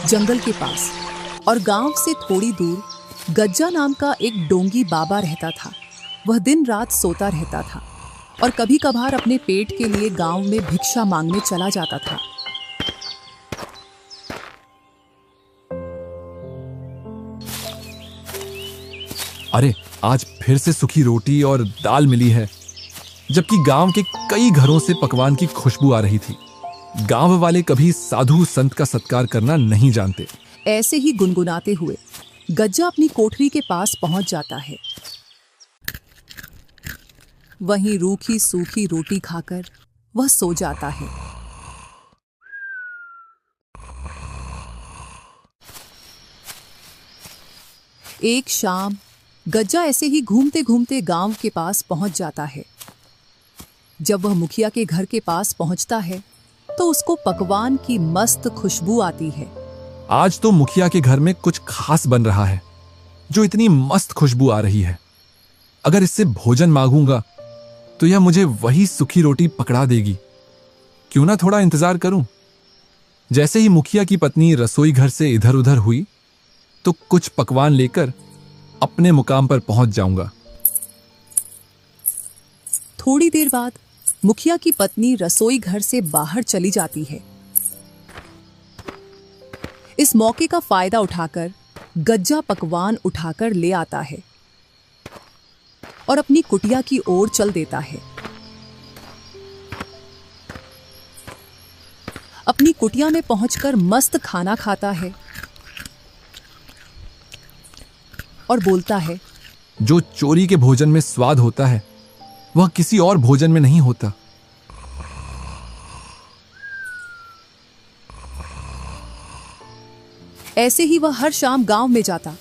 जंगल के पास और गांव से थोड़ी दूर गज्जा नाम का एक डोंगी बाबा रहता था। वह दिन रात सोता रहता था और कभी कभार अपने पेट के लिए गांव में भिक्षा मांगने चला जाता था। अरे, आज फिर से सूखी रोटी और दाल मिली है, जबकि गांव के कई घरों से पकवान की खुशबू आ रही थी। गांव वाले कभी साधु संत का सत्कार करना नहीं जानते। ऐसे ही गुनगुनाते हुए गज्जा अपनी कोठरी के पास पहुंच जाता है। वहीं रूखी सूखी रोटी खाकर वह सो जाता है। एक शाम गज्जा ऐसे ही घूमते घूमते गांव के पास पहुंच जाता है। जब वह मुखिया के घर के पास पहुंचता है तो उसको पकवान की मस्त खुशबू आती है। आज तो मुखिया के घर में कुछ खास बन रहा है, जो इतनी मस्त खुशबू आ रही है। अगर इससे भोजन मांगूंगा तो यह मुझे वही सूखी रोटी पकड़ा देगी। क्यों ना थोड़ा इंतजार करूं। जैसे ही मुखिया की पत्नी रसोई घर से इधर उधर हुई तो कुछ पकवान लेकर अपने मुकाम पर पहुंच जाऊंगा। थोड़ी देर बाद मुखिया की पत्नी रसोई घर से बाहर चली जाती है। इस मौके का फायदा उठाकर गज्जा पकवान उठाकर ले आता है और अपनी कुटिया की ओर चल देता है। अपनी कुटिया में पहुंचकर मस्त खाना खाता है और बोलता है, जो चोरी के भोजन में स्वाद होता है वह किसी और भोजन में नहीं होता। ऐसे ही वह हर शाम गांव में जाता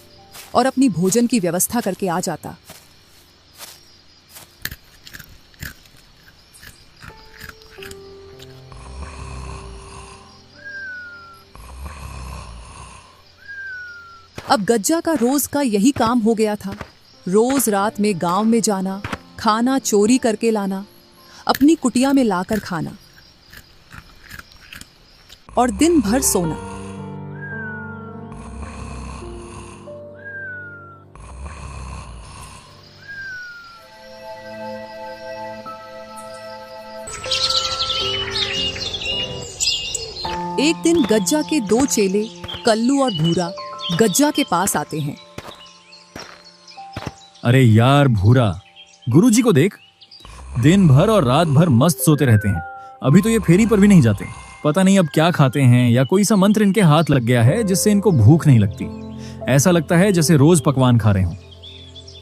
और अपनी भोजन की व्यवस्था करके आ जाता। अब गज्जा का रोज का यही काम हो गया था। रोज रात में गांव में जाना, खाना चोरी करके लाना, अपनी कुटिया में लाकर खाना और दिन भर सोना। एक दिन गज्जा के दो चेले कल्लू और भूरा गज्जा के पास आते हैं। अरे यार भूरा, गुरुजी को देख, दिन भर और रात भर मस्त सोते रहते हैं। अभी तो ये फेरी पर भी नहीं जाते। पता नहीं अब क्या खाते हैं या कोई सा मंत्र इनके हाथ लग गया है जिससे इनको भूख नहीं लगती। ऐसा लगता है जैसे रोज पकवान खा रहे हों।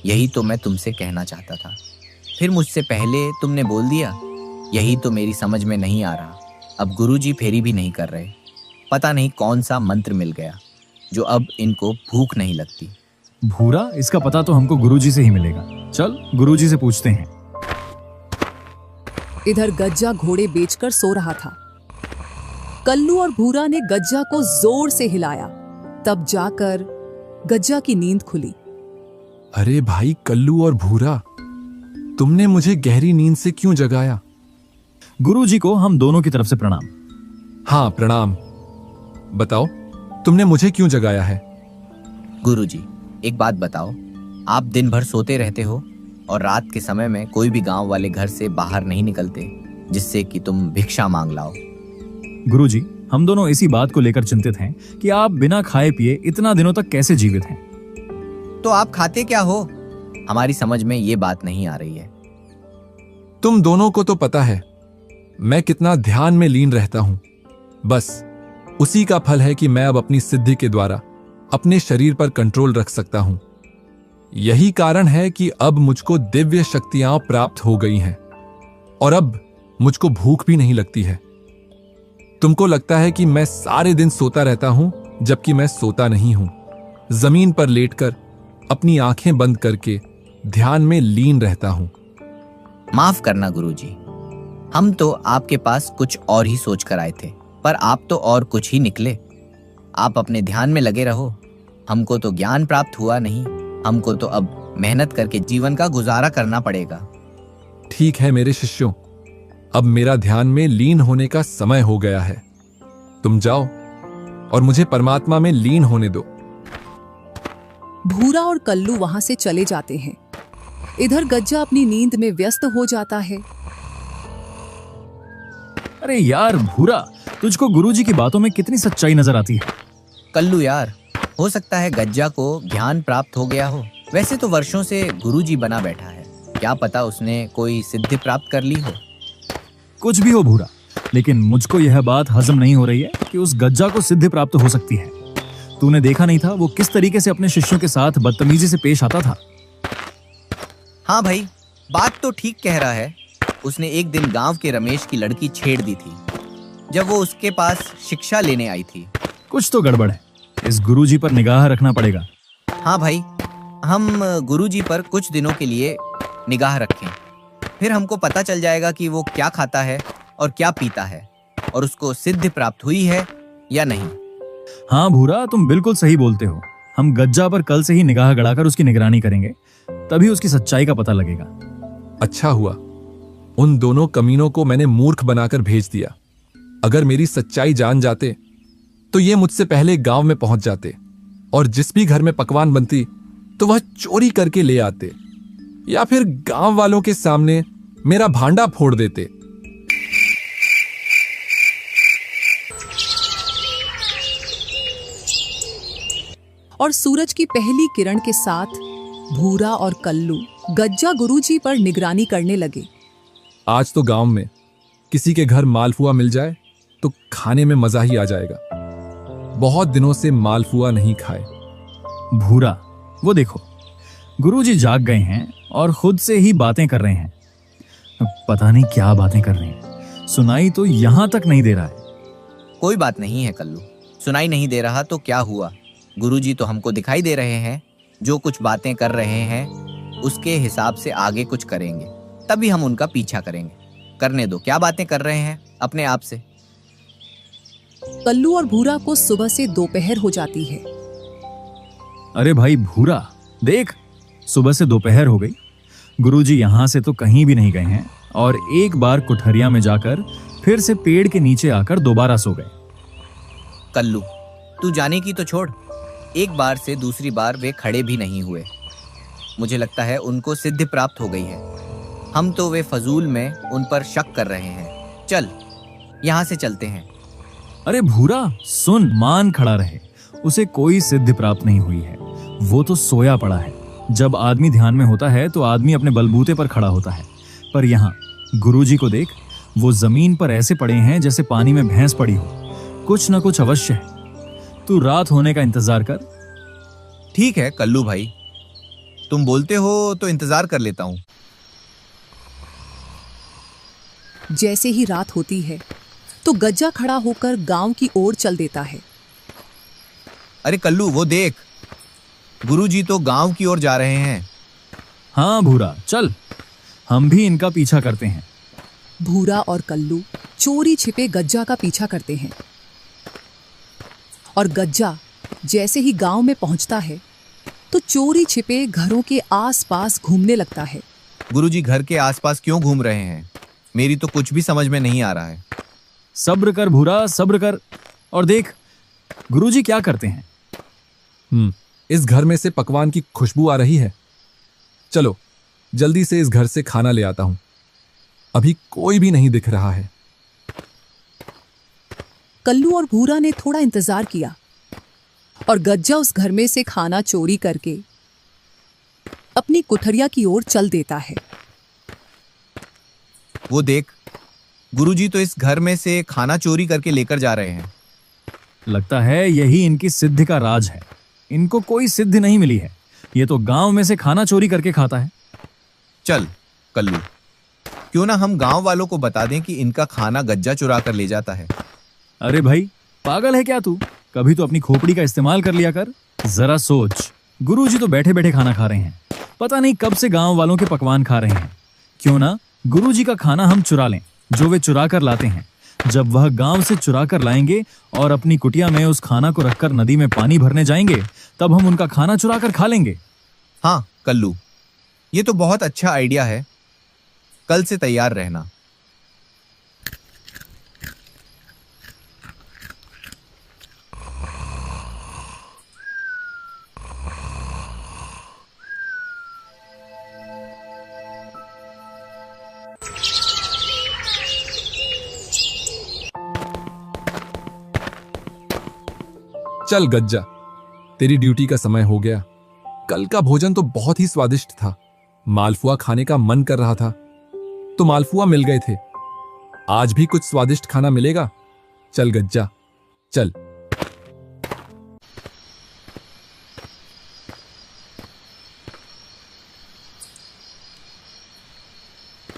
यही तो मैं तुमसे कहना चाहता था, फिर मुझसे पहले तुमने बोल दिया। यही तो मेरी समझ में नहीं आ रहा। अब गुरुजी फेरी भी नहीं कर रहे। पता नहीं कौन सा मंत्र मिल गया जो अब इनको भूख नहीं लगती। भूरा, इसका पता तो हमको गुरुजी से ही मिलेगा। चल गुरुजी से पूछते हैं। इधर गज्जा घोड़े बेचकर सो रहा था। कल्लू और भूरा ने गज्जा को जोर से हिलाया, तब जाकर गज्जा की नींद खुली। अरे भाई कल्लू और भूरा, तुमने मुझे गहरी नींद से क्यों जगाया? गुरुजी को हम दोनों की तरफ से प्रणाम। हाँ प्रणाम। बताओ, तुमने मुझे क्यों जगाया है? गुरुजी, एक बात बताओ, आप दिन भर सोते रहते हो और रात के समय में कोई भी गांव वाले घर से बाहर नहीं निकलते जिससे कि तुम भिक्षा मांग लाओ। गुरुजी, हम दोनों इसी बात को लेकर चिंतित हैं कि आप बिना खाए पिए इतना दिनों तक कैसे जीवित हैं। तो आप खाते क्या हो? हमारी समझ में ये बात नहीं आ रही है। तुम दोनों को तो पता है मैं कितना ध्यान में लीन रहता हूं। बस उसी का फल है कि मैं अब अपनी सिद्धि के द्वारा अपने शरीर पर कंट्रोल रख सकता हूं। यही कारण है कि अब मुझको दिव्य शक्तियां प्राप्त हो गई हैं और अब मुझको भूख भी नहीं लगती है। तुमको लगता है कि मैं सारे दिन सोता रहता हूं, जबकि मैं सोता नहीं हूं। जमीन पर लेटकर अपनी आंखें बंद करके ध्यान में लीन रहता हूं। माफ करना गुरुजी, हम तो आपके पास कुछ और ही सोच कर आए थे, पर आप तो और कुछ ही निकले। आप अपने ध्यान में लगे रहो। हमको तो ज्ञान प्राप्त हुआ नहीं, हमको तो अब मेहनत करके जीवन का गुजारा करना पड़ेगा। ठीक है मेरे शिष्यों, अब मेरा ध्यान में लीन होने का समय हो गया है। तुम जाओ और मुझे परमात्मा में लीन होने दो। भूरा और कल्लू वहां से चले जाते हैं। इधर गज्जा अपनी नींद में व्यस्त हो जाता है। अरे यार भूरा, तुझको गुरुजी की बातों में कितनी सच्चाई नजर आती है। कल्लू यार, हो सकता है गज्जा को ज्ञान प्राप्त हो गया हो। वैसे तो वर्षों से गुरुजी बना बैठा है, क्या पता उसने कोई सिद्धि प्राप्त कर ली हो। कुछ भी हो भूरा, लेकिन मुझको यह बात हजम नहीं हो रही है कि उस गज्जा को सिद्धि प्राप्त हो सकती है। तूने देखा नहीं था वो किस तरीके से अपने शिष्यों के साथ बदतमीजी से पेश आता था। हाँ भाई, बात तो ठीक कह रहा है। उसने एक दिन गांव के रमेश की लड़की छेड़ दी थी जब वो उसके पास शिक्षा लेने आई थी। कुछ तो गड़बड़ है, इस गुरुजी पर निगाह रखना पड़ेगा। हाँ भाई, हम गुरुजी पर कुछ दिनों के लिए निगाह रखें, फिर हमको पता चल जाएगा कि वो क्या खाता है और क्या पीता है और उसको सिद्धि प्राप्त हुई है या नहीं। हाँ भूरा, तुम बिल्कुल सही बोलते हो। हम गज्जा पर कल से ही निगाह गड़ाकर उसकी निगरानी करेंगे, तभी उसकी सच्चाई का पता लगेगा। अच्छा हुआ उन दोनों कमीनों को मैंने मूर्ख बनाकर भेज दिया। अगर मेरी सच्चाई जान जाते तो ये मुझसे पहले गांव में पहुंच जाते और जिस भी घर में पकवान बनती तो वह चोरी करके ले आते या फिर गांव वालों के सामने मेरा भांडा फोड़ देते। और सूरज की पहली किरण के साथ भूरा और कल्लू गज्जा गुरुजी पर निगरानी करने लगे। आज तो गांव में किसी के घर मालपुआ मिल जाए तो खाने में मजा ही आ जाएगा। बहुत दिनों से मालपुआ नहीं खाए। भूरा, वो देखो, गुरुजी जाग गए हैं और खुद से ही बातें कर रहे हैं। पता नहीं क्या बातें कर रहे हैं, सुनाई तो यहां तक नहीं दे रहा है। कोई बात नहीं है कल्लू, सुनाई नहीं दे रहा तो क्या हुआ, गुरुजी तो हमको दिखाई दे रहे हैं। जो कुछ बातें कर रहे हैं उसके हिसाब से आगे कुछ करेंगे, तभी हम उनका पीछा करेंगे। करने दो, क्या बातें कर रहे हैं अपने आप से। कल्लू और भूरा को सुबह से दोपहर हो जाती है। अरे भाई भूरा, देख, सुबह से दोपहर हो गई। गुरुजी यहां से तो कहीं भी नहीं गए हैं और एक बार कुठरिया में जाकर फिर से पेड़ के नीचे आकर दोबारा सो गए। कल्लू, तू जाने की तो छोड़, एक बार से दूसरी बार वे खड़े भी नहीं हुए। मुझे लगता है उनको सिद्धि प्राप्त हो गई है। हम तो वे फजूल में उन पर शक कर रहे हैं। चल, यहाँ से चलते हैं। अरे भूरा सुन, मान खड़ा रहे, उसे कोई सिद्धि प्राप्त नहीं हुई है। वो तो सोया पड़ा है। जब आदमी ध्यान में होता है तो आदमी अपने बलबूते पर खड़ा होता है, पर यहाँ गुरुजी को देख, वो जमीन पर ऐसे पड़े हैं जैसे पानी में भैंस पड़ी हो। कुछ न कुछ अवश्य है। तू रात होने का इंतजार कर। ठीक है कल्लू भाई, तुम बोलते हो तो इंतजार कर लेता हूँ। जैसे ही रात होती है तो गज्जा खड़ा होकर गांव की ओर चल देता है। अरे कल्लू, वो देख, गुरुजी तो गांव की ओर जा रहे हैं। हाँ भूरा, चल, हम भी इनका पीछा करते हैं। भूरा और कल्लू चोरी छिपे गज्जा का पीछा करते हैं और गज्जा जैसे ही गांव में पहुंचता है तो चोरी छिपे घरों के आसपास घूमने लगता है। गुरुजी घर के आसपास क्यों घूम रहे हैं, मेरी तो कुछ भी समझ में नहीं आ रहा है। सब्र कर भूरा, सब्र कर, और देख गुरुजी क्या करते हैं। इस घर में से पकवान की खुशबू आ रही है। चलो जल्दी से इस घर से खाना ले आता हूं। अभी कोई भी नहीं दिख रहा है। कल्लू और भूरा ने थोड़ा इंतजार किया और गज्जा उस घर में से खाना चोरी करके अपनी कुठरिया की ओर चल देता है। वो देख, गुरुजी तो इस घर में से खाना चोरी करके लेकर जा रहे हैं। लगता है यही इनकी सिद्धि का राज है। इनको कोई सिद्धि नहीं मिली है, ये तो गांव में से खाना चोरी करके खाता है। चल कल्लू, क्यों ना हम गांव वालों को बता दें कि इनका खाना गज्जा चुरा कर ले जाता है। अरे भाई, पागल है क्या तू? कभी तो अपनी खोपड़ी का इस्तेमाल कर लिया कर। जरा सोच, गुरुजी तो बैठे बैठे खाना खा रहे हैं, पता नहीं कब से गांव वालों के पकवान खा रहे हैं। क्यों ना गुरुजी का खाना हम चुरा लें, जो वे चुरा कर लाते हैं। जब वह गांव से चुरा कर लाएंगे और अपनी कुटिया में उस खाना को रखकर नदी में पानी भरने जाएंगे, तब हम उनका खाना चुरा कर खा लेंगे। हाँ कल्लू, ये तो बहुत अच्छा आइडिया है। कल से तैयार रहना। चल गज्जा, तेरी ड्यूटी का समय हो गया। कल का भोजन तो बहुत ही स्वादिष्ट था। मालपुआ खाने का मन कर रहा था तो मालपुआ मिल गए थे। आज भी कुछ स्वादिष्ट खाना मिलेगा। चल गज्जा, चल।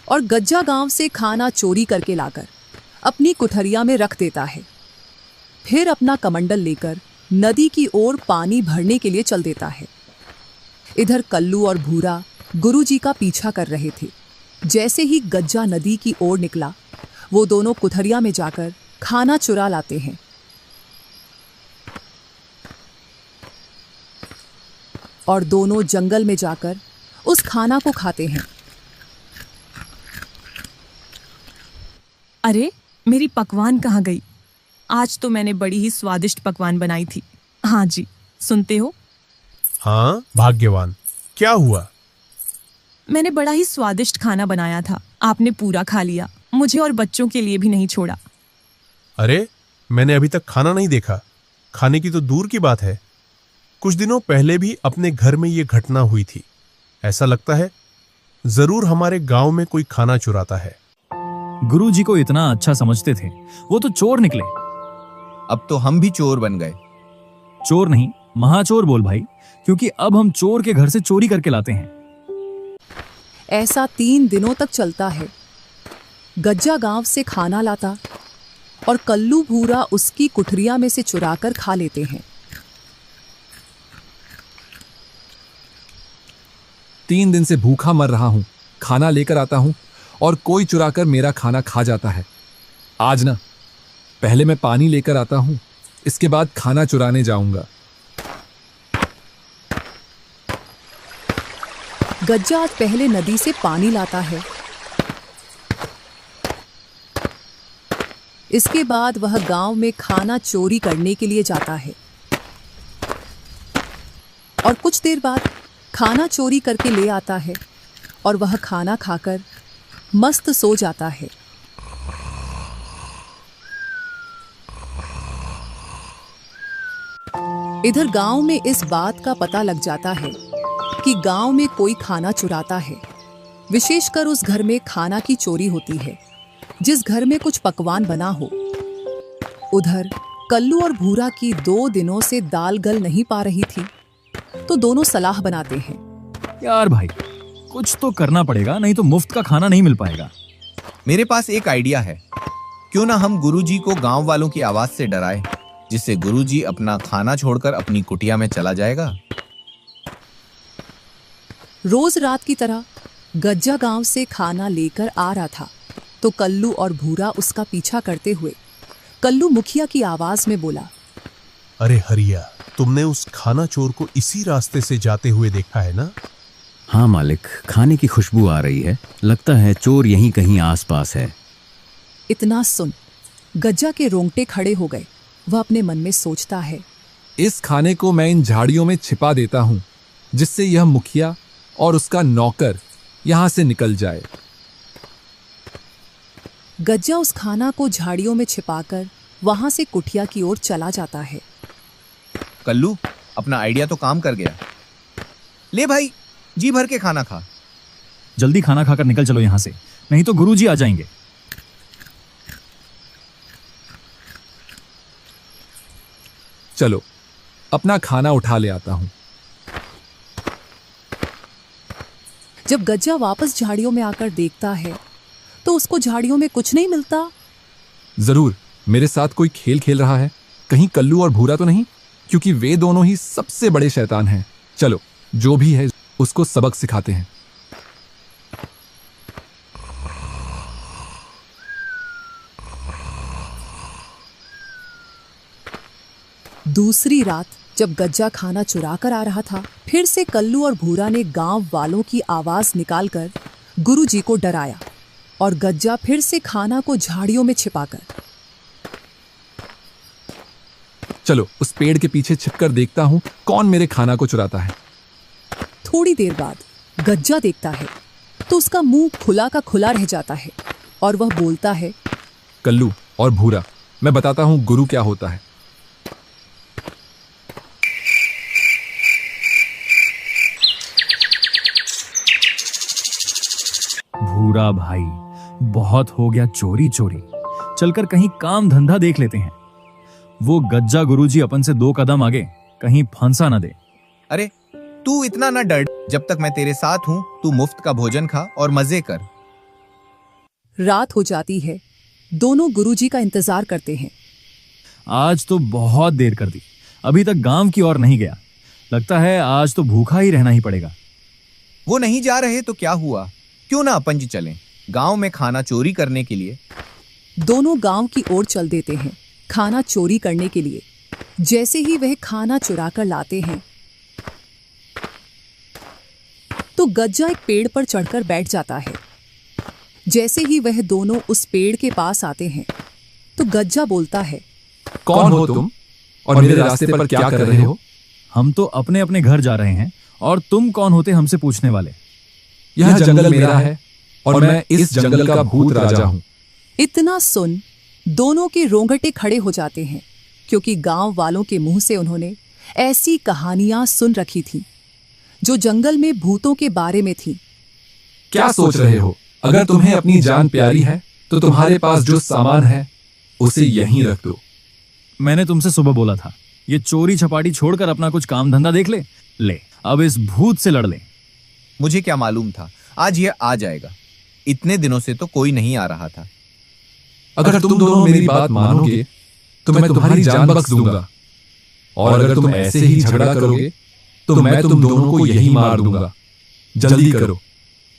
और गज्जा गांव से खाना चोरी करके लाकर अपनी कुठरिया में रख देता है। फिर अपना कमंडल लेकर नदी की ओर पानी भरने के लिए चल देता है। इधर कल्लू और भूरा गुरुजी का पीछा कर रहे थे। जैसे ही गज्जा नदी की ओर निकला, वो दोनों कुठरिया में जाकर खाना चुरा लाते हैं। और दोनों जंगल में जाकर उस खाना को खाते हैं। अरे, मेरी पकवान कहाँ गई? आज तो मैंने बड़ी ही स्वादिष्ट पकवान बनाई थी। हाँ जी, सुनते हो? हाँ, भाग्यवान, क्या हुआ? मैंने बड़ा ही स्वादिष्ट खाना बनाया था। आपने पूरा खा लिया, मुझे और बच्चों के लिए भी नहीं छोड़ा। अरे, मैंने अभी तक खाना नहीं देखा। खाने की तो दूर की बात है। कुछ दिनों पहले भी अपने घर में ये घटना हुई थी। ऐसा लगता है जरूर हमारे गांव में कोई खाना चुराता है। गुरुजी को इतना अच्छा समझते थे, वो तो चोर निकले। अब तो हम भी चोर बन गए। चोर नहीं, महाचोर बोल भाई, क्योंकि अब हम चोर के घर से चोरी करके लाते हैं। ऐसा 3 दिनों तक चलता है। गज्जा गांव से खाना लाता और कल्लू भूरा उसकी कुठरिया में से चुराकर खा लेते हैं। 3 दिन से भूखा मर रहा हूं। खाना लेकर आता हूं और कोई चुराकर मेरा खाना खा जाता है। आज ना, पहले मैं पानी लेकर आता हूं, इसके बाद खाना चुराने जाऊंगा। गज्जा आज पहले नदी से पानी लाता है। इसके बाद वह गांव में खाना चोरी करने के लिए जाता है और कुछ देर बाद खाना चोरी करके ले आता है और वह खाना खाकर मस्त सो जाता है। इधर गांव में इस बात का पता लग जाता है कि गांव में कोई खाना चुराता है। विशेषकर उस घर में खाना की चोरी होती है जिस घर में कुछ पकवान बना हो। उधर कल्लू और भूरा की 2 दिनों से दाल गल नहीं पा रही थी, तो दोनों सलाह बनाते हैं। यार भाई, कुछ तो करना पड़ेगा, नहीं तो मुफ्त का खाना नहीं मिल पाएगा। मेरे पास एक आइडिया है। क्यों ना हम गुरुजी को गांव वालों की आवाज से डराएं, जिससे गुरुजी अपना खाना छोड़कर अपनी कुटिया में चला जाएगा। रोज रात की तरह गज्जा गांव से खाना लेकर आ रहा था तो कल्लू और भूरा उसका पीछा करते हुए कल्लू मुखिया की आवाज में बोला, अरे हरिया, तुमने उस खाना चोर को इसी रास्ते से जाते हुए देखा है ना? हाँ मालिक, खाने की खुशबू आ रही है। लगता है चोर यहीं कहीं आसपास है। इतना सुन गज्जा के रोंगटे खड़े हो गए। वह अपने मन में सोचता है, इस खाने को मैं इन झाड़ियों में छिपा देता हूं, जिससे यह मुखिया और उसका नौकर यहां से निकल जाए। गज्जा उस खाना को झाड़ियों में छिपाकर वहां से कुटिया की ओर चला जाता है। कल्लू, अपना आइडिया तो काम कर गया। ले भाई, जी भर के खाना खा। जल्दी खाना खाकर निकल चलो यहां से, नहीं तो गुरुजी आ जाएंगे। चलो, अपना खाना उठा ले आता हूं। जब गज्जा वापस झाड़ियों में आकर देखता है तो उसको झाड़ियों में कुछ नहीं मिलता। जरूर मेरे साथ कोई खेल खेल रहा है। कहीं कल्लू और भूरा तो नहीं, क्योंकि वे दोनों ही सबसे बड़े शैतान हैं। चलो, जो भी है उसको सबक सिखाते हैं। दूसरी रात जब गज्जा खाना चुरा कर आ रहा था, फिर से कल्लू और भूरा ने गांव वालों की आवाज निकालकर गुरुजी को डराया और गज्जा फिर से खाना को झाड़ियों में छिपाकर। चलो, उस पेड़ के पीछे छिपकर देखता हूं कौन मेरे खाना को चुराता है। थोड़ी देर बाद गज्जा देखता है तो उसका मुंह खुला का खुला रह जाता है और वह बोलता है, कल्लू और भूरा, मैं बताता हूं गुरु क्या होता है। भूरा भाई, बहुत हो गया चोरी चोरी। चलकर कहीं काम धंधा देख लेते हैं। वो गज्जा गुरुजी अपन से 2 कदम आगे, कहीं फंसा ना दे। अरे तू इतना ना डर, जब तक मैं तेरे साथ हूं तू मुफ्त का भोजन खा और मजे कर। रात हो जाती है। दोनों गुरुजी का इंतजार करते हैं। आज तो बहुत देर कर दी, अभी तक गांव की ओर नहीं गया। लगता है आज तो भूखा ही रहना ही पड़ेगा। वो नहीं जा रहे तो क्या हुआ, क्यों ना अपन जी चलें गांव में खाना चोरी करने के लिए। दोनों गांव की ओर चल देते हैं खाना चोरी करने के लिए। जैसे ही वह खाना चुरा कर लाते हैं तो गज्जा एक पेड़ पर चढ़कर बैठ जाता है। जैसे ही वह दोनों उस पेड़ के पास आते हैं तो गज्जा बोलता है, कौन हो तुम और मेरे रास्ते पर क्या कर रहे हो? हम तो अपने अपने घर जा रहे हैं, और तुम कौन होते हमसे पूछने वाले? यह जंगल मेरा है और मैं इस जंगल का भूत राजा हूं। इतना सुन दोनों के रोंगटे खड़े हो जाते हैं, क्योंकि गांव वालों के मुंह से उन्होंने ऐसी कहानियां सुन रखी थी जो जंगल में भूतों के बारे में थी। क्या सोच रहे हो? अगर तुम्हें अपनी जान प्यारी है तो तुम्हारे पास जो सामान है उसे यहीं रख दो। मैंने तुमसे सुबह बोला था, ये चोरी छपाटी छोड़कर अपना कुछ काम धंधा देख ले। ले, अब इस भूत से लड़ ले। मुझे क्या मालूम था आज ये आ जाएगा। इतने दिनों से तो कोई नहीं आ रहा था। अगर तुम दोनों मेरी बात मानोगे तो मैं तुम्हारी जान बख्श दूंगा, और अगर तुम ऐसे ही झगड़ा करोगे तो मैं तुम दोनों को यहीं मार दूंगा। जल्दी करो,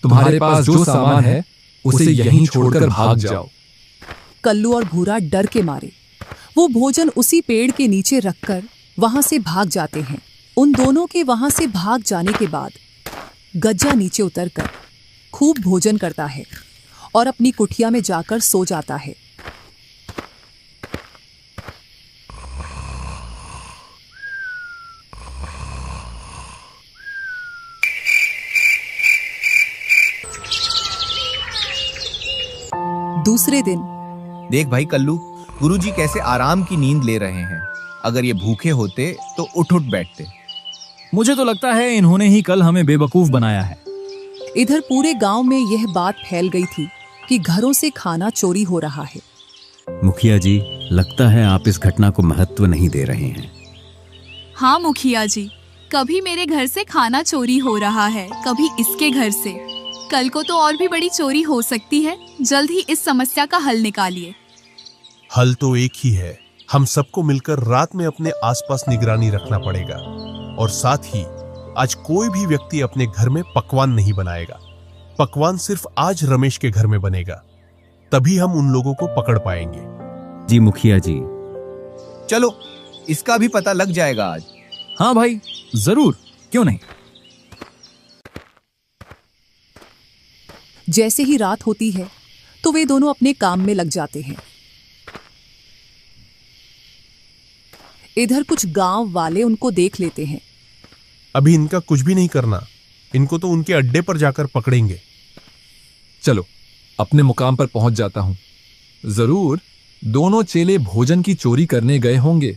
तुम्हारे पास जो सामान है उसे यहीं छोड़कर भाग जाओ। कल्लू और भूरा डर के मारे वो भोजन उसी पेड़ के नीचे रखकर वहां से भाग जाते हैं। उन दोनों के वहां से भाग जाने के बाद गज्जा नीचे उतरकर खूब भोजन करता है और अपनी कुटिया में जाकर सो जाता है। दूसरे दिन देख भाई कल्लू, गुरुजी कैसे आराम की नींद ले रहे हैं। अगर ये भूखे होते तो उठ उठ बैठते। मुझे तो लगता है इन्होंने ही कल हमें बेवकूफ बनाया है। इधर पूरे गांव में यह बात फैल गई थी कि घरों से खाना चोरी हो रहा है। मुखिया जी, लगता है आप इस घटना को महत्व नहीं दे रहे हैं। हाँ मुखिया जी, कभी मेरे घर से खाना चोरी हो रहा है, कभी इसके घर से। कल को तो और भी बड़ी चोरी हो सकती है। जल्द ही इस समस्या का हल निकालिए। हल तो एक ही है, हम सबको मिलकर रात में अपने आसपास निगरानी रखना पड़ेगा, और साथ ही आज कोई भी व्यक्ति अपने घर में पकवान नहीं बनाएगा। पकवान सिर्फ आज रमेश के घर में बनेगा, तभी हम उन लोगों को पकड़ पाएंगे। जी मुखिया जी। चलो, इसका भी पता लग जाएगा आज। हाँ भाई, जरूर, क्यों नहीं। जैसे ही रात होती है तो वे दोनों अपने काम में लग जाते हैं। इधर कुछ गांव वाले उनको देख लेते हैं। अभी इनका कुछ भी नहीं करना, इनको तो उनके अड्डे पर जाकर पकड़ेंगे। चलो, अपने मुकाम पर पहुंच जाता हूं। जरूर दोनों चेले भोजन की चोरी करने गए होंगे।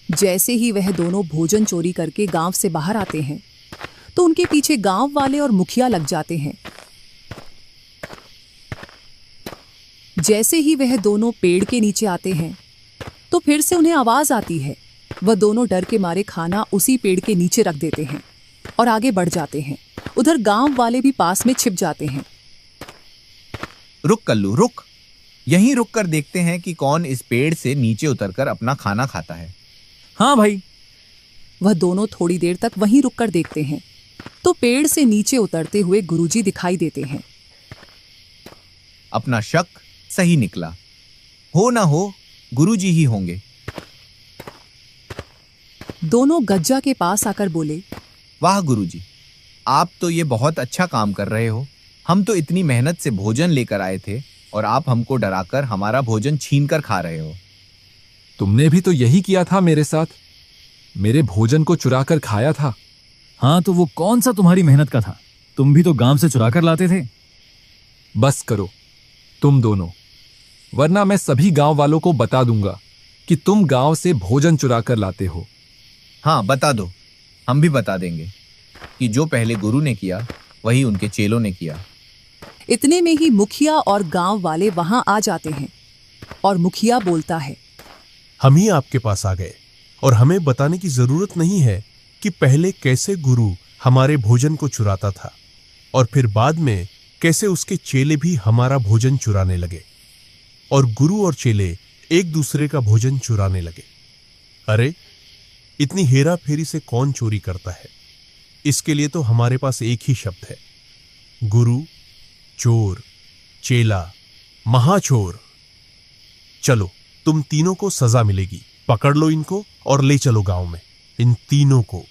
जैसे ही वह दोनों भोजन चोरी करके गांव से बाहर आते हैं तो उनके पीछे गांव वाले और मुखिया लग जाते हैं। जैसे ही वह दोनों पेड़ के नीचे आते हैं तो फिर से उन्हें आवाज आती है। वह दोनों डर के मारे खाना उसी पेड़ के नीचे रख देते हैं और आगे बढ़ जाते हैं। उधर गांव वाले भी पास में छिप जाते हैं। रुक कल्लू, रुक। यहीं रुक कर देखते हैं कि कौन इस पेड़ से नीचे उतरकर अपना खाना खाता है। हाँ भाई। वह दोनों थोड़ी देर तक वहीं रुककर देखते हैं तो पेड़ से नीचे उतरते हुए गुरुजी दिखाई देते हैं। अपना शक सही निकला। हो ना हो, गुरुजी ही होंगे। दोनों गज्जा के पास आकर बोले, वाह गुरुजी, आप तो ये बहुत अच्छा काम कर रहे हो। हम तो इतनी मेहनत से भोजन लेकर आए थे और आप हमको डराकर हमारा भोजन छीन कर खा रहे हो। तुमने भी तो यही किया था मेरे साथ, मेरे भोजन को चुरा कर खाया था। हाँ, तो वो कौन सा तुम्हारी मेहनत का था? तुम भी तो गांव से चुरा कर लाते थे। बस करो तुम दोनों, वरना मैं सभी गांव वालों को बता दूंगा कि तुम गांव से भोजन चुरा कर लाते हो। हाँ, बता दो, हम भी बता देंगे कि जो पहले गुरु ने किया वही उनके चेलों ने किया। इतने में ही मुखिया और गांव वाले वहां आ जाते हैं और मुखिया बोलता है, हम ही आपके पास आ गए और हमें बताने की जरूरत नहीं है कि पहले कैसे गुरु हमारे भोजन को चुराता था और फिर बाद में कैसे उसके चेले भी हमारा भोजन चुराने लगे और गुरु और चेले एक दूसरे का भोजन चुराने लगे। अरे इतनी हेरा फेरी से कौन चोरी करता है? इसके लिए तो हमारे पास एक ही शब्द है, गुरु, चोर, चेला, महाचोर। चलो तुम तीनों को सजा मिलेगी, पकड़ लो इनको और ले चलो गांव में इन तीनों को।